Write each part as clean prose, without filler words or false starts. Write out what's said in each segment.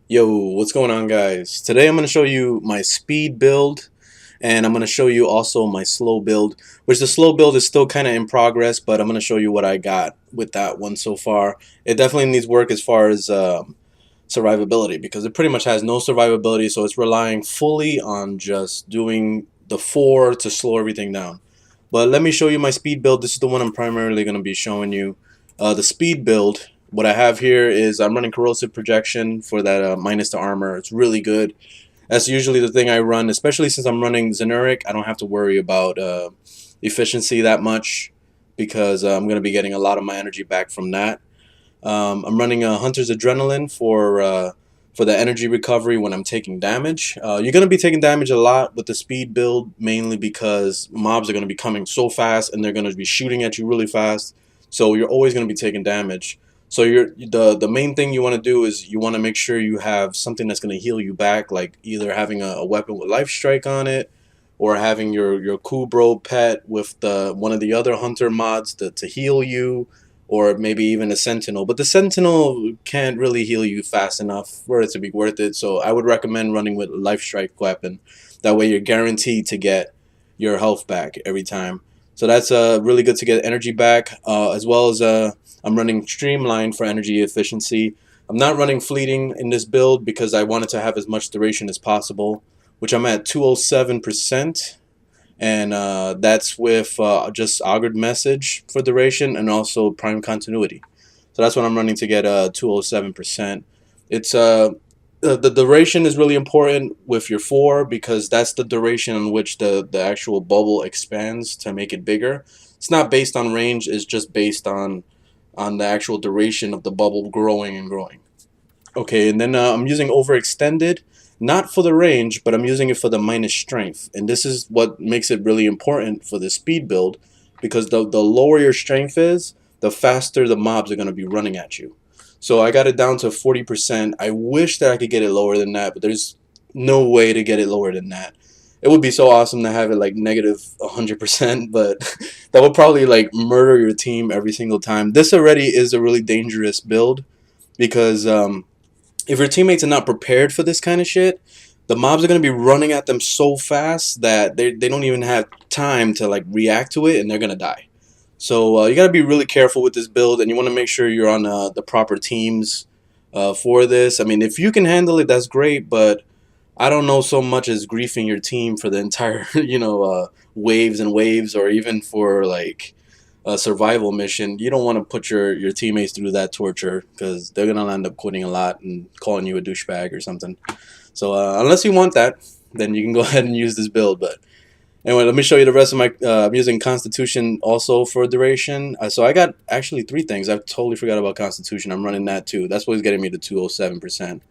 Yo, what's going on, guys? Today I'm going to show you my speed build, and I'm going to show you also my slow build, which the slow build is still kind of in progress, but I'm going to show you what I got with that one so far. It definitely needs work as far as survivability, because it pretty much has no survivability, so it's relying fully on just doing the 4 to slow everything down. But let me show you my speed build. This is the one I'm primarily going to be showing you. The speed build, what I have here is I'm running corrosive projection for that minus to armor. It's really good. That's usually the thing I run, especially since I'm running Zenuric. I don't have to worry about efficiency that much because I'm going to be getting a lot of my energy back from that. I'm running a Hunter's Adrenaline for the energy recovery when I'm taking damage. You're going to be taking damage a lot with the speed build, mainly because mobs are going to be coming so fast and they're going to be shooting at you really fast. So you're always going to be taking damage. So the main thing you want to do is you want to make sure you have something that's going to heal you back, like either having a weapon with life strike on it, or having your Kubro pet with one of the other hunter mods to heal you, or maybe even a sentinel. But the sentinel can't really heal you fast enough for it to be worth it. So I would recommend running with a life strike weapon. That way you're guaranteed to get your health back every time. So that's really good to get energy back, as well as I'm running streamline for energy efficiency. I'm not running fleeting in this build because I wanted to have as much duration as possible, which I'm at 207%, and that's with just augured message for duration and also prime continuity. So that's what I'm running to get 207%. It's the duration is really important with your 4 because that's the duration in which the actual bubble expands to make it bigger. It's not based on range, it's just based on the actual duration of the bubble growing and growing. Okay, and then I'm using overextended, not for the range, but I'm using it for the minus strength. And this is what makes it really important for the speed build, because the lower your strength is, the faster the mobs are going to be running at you. So I got it down to 40%. I wish that I could get it lower than that, but there's no way to get it lower than that. It would be so awesome to have it like negative 100%, but that would probably like murder your team every single time. This already is a really dangerous build because if your teammates are not prepared for this kind of shit, the mobs are going to be running at them so fast that they don't even have time to like react to it, and they're going to die. So you got to be really careful with this build, and you want to make sure you're on the proper teams for this. I mean, if you can handle it, that's great, but I don't know so much as griefing your team for the entire, waves and waves, or even for like a survival mission. You don't want to put your teammates through that torture because they're gonna end up quitting a lot and calling you a douchebag or something. So unless you want that, then you can go ahead and use this build. But anyway, let me show you the rest of my. I'm using Constitution also for duration. So I got actually 3 things. I totally forgot about Constitution. I'm running that too. That's what's getting me to 207%.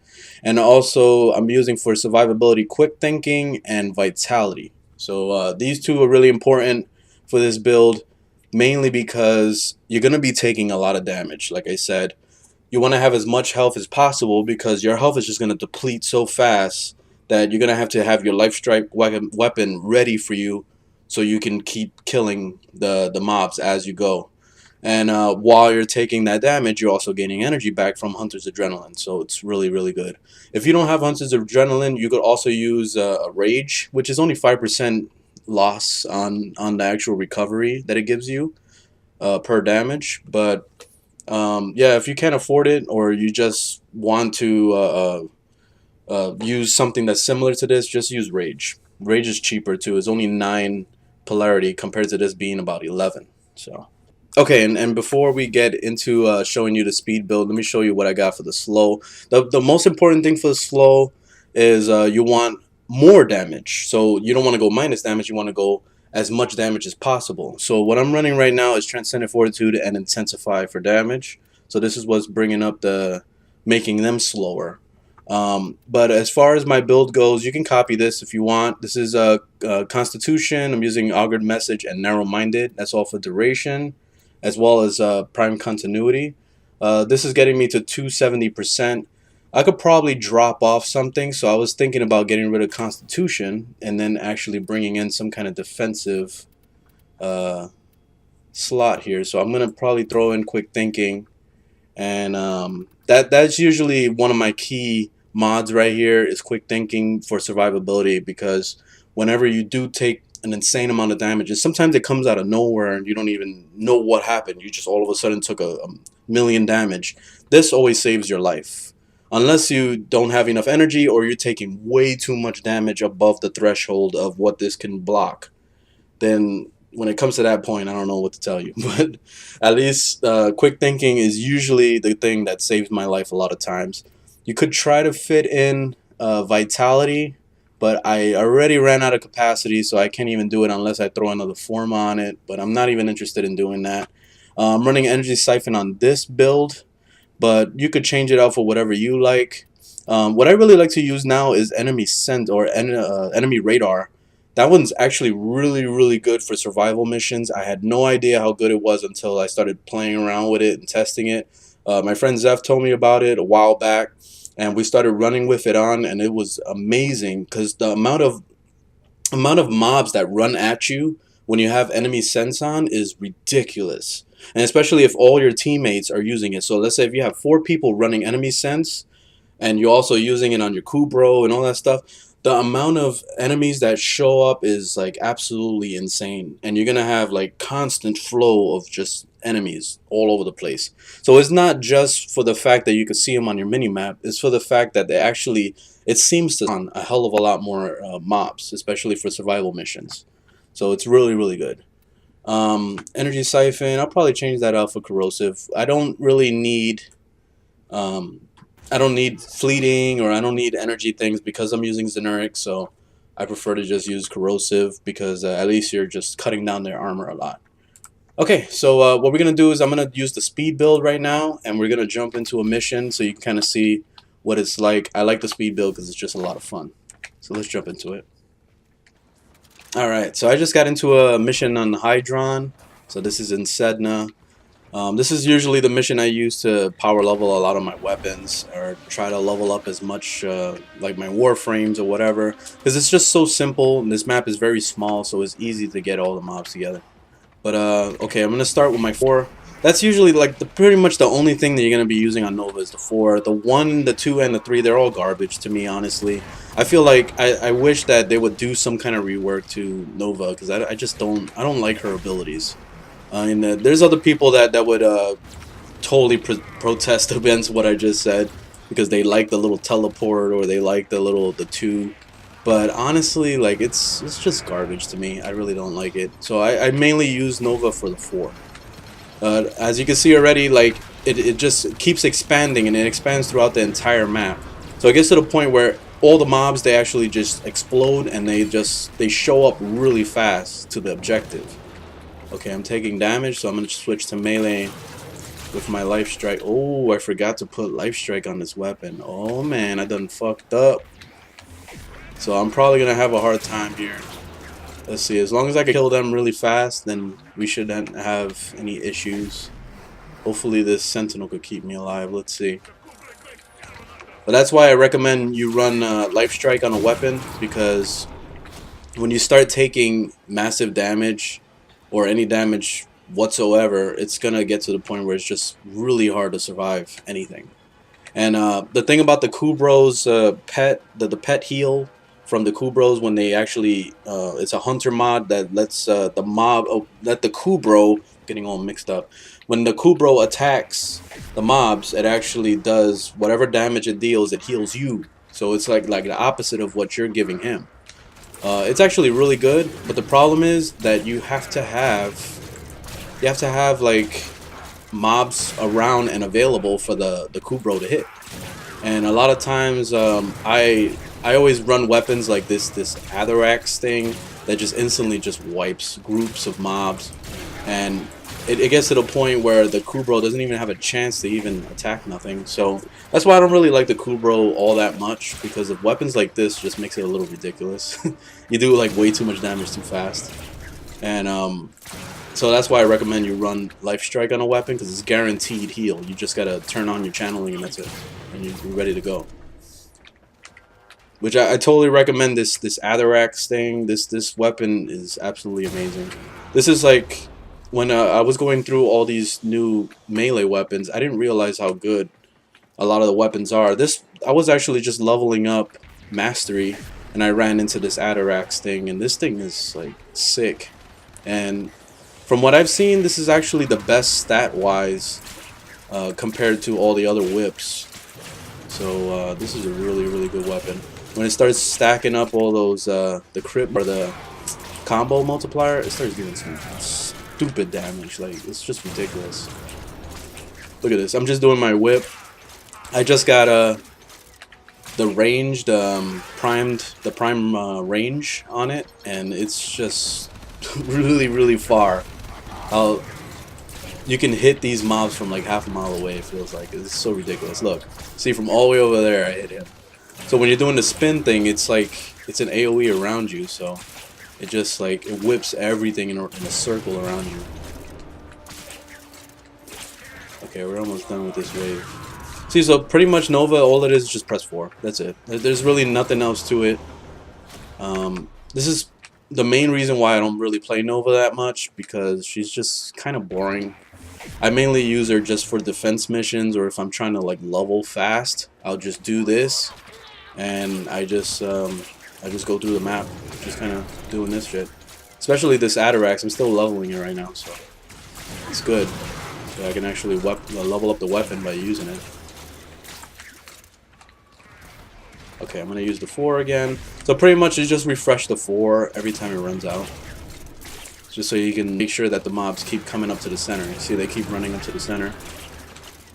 And also I'm using for survivability, quick thinking, and vitality. So these 2 are really important for this build, mainly because you're going to be taking a lot of damage. Like I said, you want to have as much health as possible because your health is just going to deplete so fast that you're going to have your life strike weapon ready for you so you can keep killing the mobs as you go. And while you're taking that damage, you're also gaining energy back from Hunter's Adrenaline. So it's really, really good. If you don't have Hunter's Adrenaline, you could also use a Rage, which is only 5% loss on the actual recovery that it gives you per damage. But yeah, if you can't afford it, or you just want to use something that's similar to this, just use Rage. Rage is cheaper too. It's only 9 polarity compared to this being about 11. So. Okay, and before we get into showing you the speed build, let me show you what I got for the slow. The most important thing for the slow is you want more damage. So you don't want to go minus damage, you want to go as much damage as possible. So what I'm running right now is Transcendent Fortitude and Intensify for damage. So this is what's bringing up making them slower. But as far as my build goes, you can copy this if you want. This is Constitution. I'm using Augured Message and Narrow Minded. That's all for duration, as well as prime continuity. This is getting me to 270%. I could probably drop off something, so I was thinking about getting rid of Constitution and then actually bringing in some kind of defensive slot here. So I'm gonna probably throw in quick thinking, and that's usually one of my key mods right here is quick thinking for survivability, because whenever you do take an insane amount of damages, sometimes it comes out of nowhere and you don't even know what happened. You just all of a sudden took a million damage. This always saves your life. Unless you don't have enough energy or you're taking way too much damage above the threshold of what this can block, then when it comes to that point, I don't know what to tell you. But at least quick thinking is usually the thing that saves my life a lot of times. You could try to fit in vitality, but I already ran out of capacity, so I can't even do it unless I throw another form on it. But I'm not even interested in doing that. I'm running energy siphon on this build, but you could change it out for whatever you like. What I really like to use now is enemy scent or enemy radar. That one's actually really good for survival missions. I had no idea how good it was until I started playing around with it and testing it. My friend Zeph told me about it a while back, and we started running with it on, and it was amazing because the amount of mobs that run at you when you have enemy sense on is ridiculous. And especially if all your teammates are using it. So let's say if you have 4 people running enemy sense and you're also using it on your Kubro and all that stuff, the amount of enemies that show up is like absolutely insane. And you're gonna have like constant flow of just enemies all over the place. So it's not just for the fact that you can see them on your mini map, it's for the fact that they actually, it seems to spawn a hell of a lot more mobs, especially for survival missions. So it's really good. Energy siphon, I'll probably change that out for corrosive. I don't really need I don't need fleeting, or I don't need energy things because I'm using generic, so I prefer to just use corrosive because at least you're just cutting down their armor a lot. Okay, so what we're going to do is I'm going to use the speed build right now, and we're going to jump into a mission so you can kind of see what it's like. I like the speed build because it's just a lot of fun. So let's jump into it. Alright, so I just got into a mission on Hydron. So this is in Sedna. This is usually the mission I use to power level a lot of my weapons, or try to level up as much like my Warframes or whatever, because it's just so simple and this map is very small, so it's easy to get all the mobs together. But okay, I'm gonna start with my 4. That's usually like pretty much the only thing that you're gonna be using on Nova is the 4. The 1, the 2, and the 3, they're all garbage to me, honestly. I feel like I wish that they would do some kind of rework to Nova, because I just don't like her abilities. And there's other people that would totally protest against what I just said, because they like the little teleport or they like the 2. But honestly, like it's just garbage to me. I really don't like it. So I mainly use Nova for the 4. As you can see already, like it just keeps expanding, and it expands throughout the entire map. So it gets to the point where all the mobs, they actually just explode, and they show up really fast to the objective. Okay, I'm taking damage, so I'm gonna switch to melee with my life strike. Oh, I forgot to put life strike on this weapon. Oh man, I done fucked up. So I'm probably gonna have a hard time here. Let's see, as long as I can kill them really fast, then we shouldn't have any issues. Hopefully this sentinel could keep me alive. Let's see. But that's why I recommend you run life strike on a weapon, because when you start taking massive damage or any damage whatsoever, it's gonna get to the point where it's just really hard to survive anything. And the thing about the Kubro's pet, the pet heal from the Kubros, when they actually, it's a hunter mod that lets let the Kubro, getting all mixed up, when the Kubro attacks the mobs, it actually does whatever damage it deals, it heals you. So it's like the opposite of what you're giving him. It's actually really good, but the problem is that you have to have like mobs around and available for the Kubro to hit. And a lot of times I always run weapons like this Atherax thing that just instantly just wipes groups of mobs, and it gets to the point where the Kubro doesn't even have a chance to even attack nothing. So that's why I don't really like the Kubro all that much, because of weapons like this just makes it a little ridiculous. You do like way too much damage too fast. And so that's why I recommend you run life strike on a weapon, because it's guaranteed heal. You just gotta turn on your channeling and that's it, and you're ready to go. Which I totally recommend this Atherax thing. This weapon is absolutely amazing. This is like, when I was going through all these new melee weapons, I didn't realize how good a lot of the weapons are. I was actually just leveling up mastery, and I ran into this Atarax thing, and this thing is like sick. And from what I've seen, this is actually the best stat-wise compared to all the other whips. So this is a really good weapon. When it starts stacking up all those the crit or the combo multiplier, it starts giving some stupid damage. Like, it's just ridiculous. Look at this. I'm just doing my whip. I just got the ranged prime range on it, and it's just really far. You can hit these mobs from like half a mile away. It feels like it's so ridiculous. Look, see, from all the way over there, I hit him. So when you're doing the spin thing, it's like it's an AOE around you. So it just like it whips everything in a circle around you. Okay, we're almost done with this wave. See, so pretty much Nova, all it is just press 4. That's it. There's really nothing else to it. This is the main reason why I don't really play Nova that much, because she's just kind of boring. I mainly use her just for defense missions, or if I'm trying to like level fast, I'll just do this, and I just go through the map, just kind of doing this shit. Especially this Atarax, I'm still leveling it right now, so it's good. So I can actually level up the weapon by using it. Okay, I'm going to use the 4 again. So pretty much you just refresh the 4 every time it runs out. Just so you can make sure that the mobs keep coming up to the center. You see, they keep running up to the center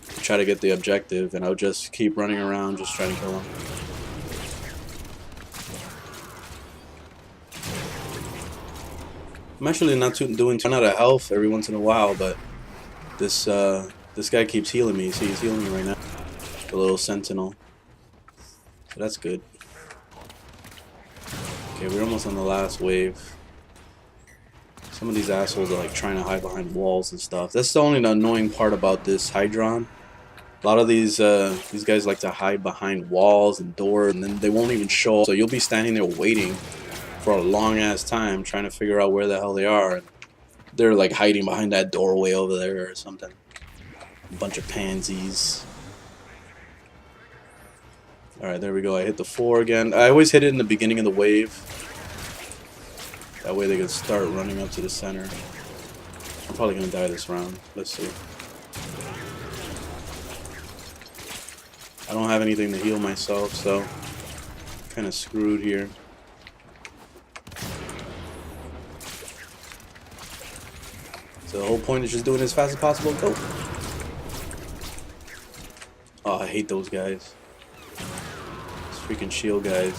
to try to get the objective, and I'll just keep running around just trying to kill them. I'm actually not doing too out of health every once in a while, but this guy keeps healing me. See, he's healing me right now. The little sentinel. So that's good. Okay, we're almost on the last wave. Some of these assholes are like trying to hide behind walls and stuff. That's the only annoying part about this Eidolon. A lot of these guys like to hide behind walls and doors, and then they won't even show up. So you'll be standing there waiting for a long ass time trying to figure out where the hell they are. And they're like hiding behind that doorway over there or something. A bunch of pansies. Alright, there we go. I hit the 4 again. I always hit it in the beginning of the wave. That way they can start running up to the center. I'm probably going to die this round. Let's see. I don't have anything to heal myself, so kind of screwed here. So the whole point is just doing it as fast as possible. Go! Oh, I hate those guys. Freaking shield guys.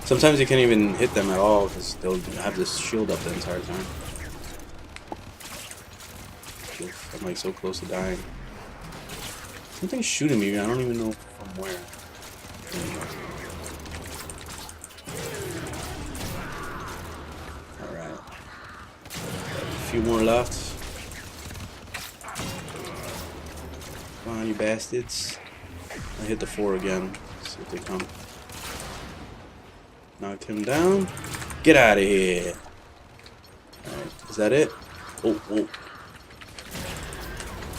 Sometimes you can't even hit them at all because they'll have this shield up the entire time. Oof, I'm like so close to dying. Something's shooting me. I don't even know from where. Alright. A few more left. Come on, you bastards. I hit the 4 again. Let's see if they come. Knocked him down. Get out of here. Alright, is that it? Oh, oh.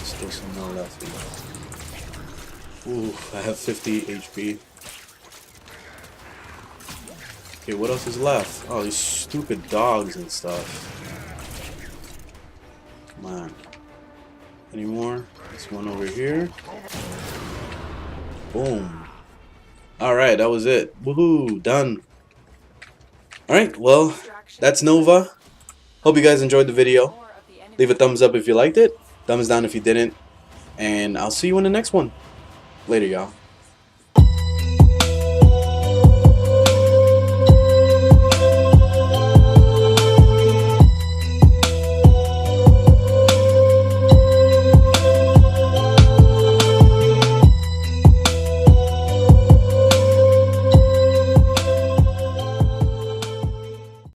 Still some more left. Ooh, I have 50 HP. Okay, what else is left? Oh, these stupid dogs and stuff. Come on. Any more? This one over here. Boom. Alright, that was it. Woohoo, done. Alright, well, that's Nova. Hope you guys enjoyed the video. Leave a thumbs up if you liked it. Thumbs down if you didn't. And I'll see you in the next one. Later, y'all.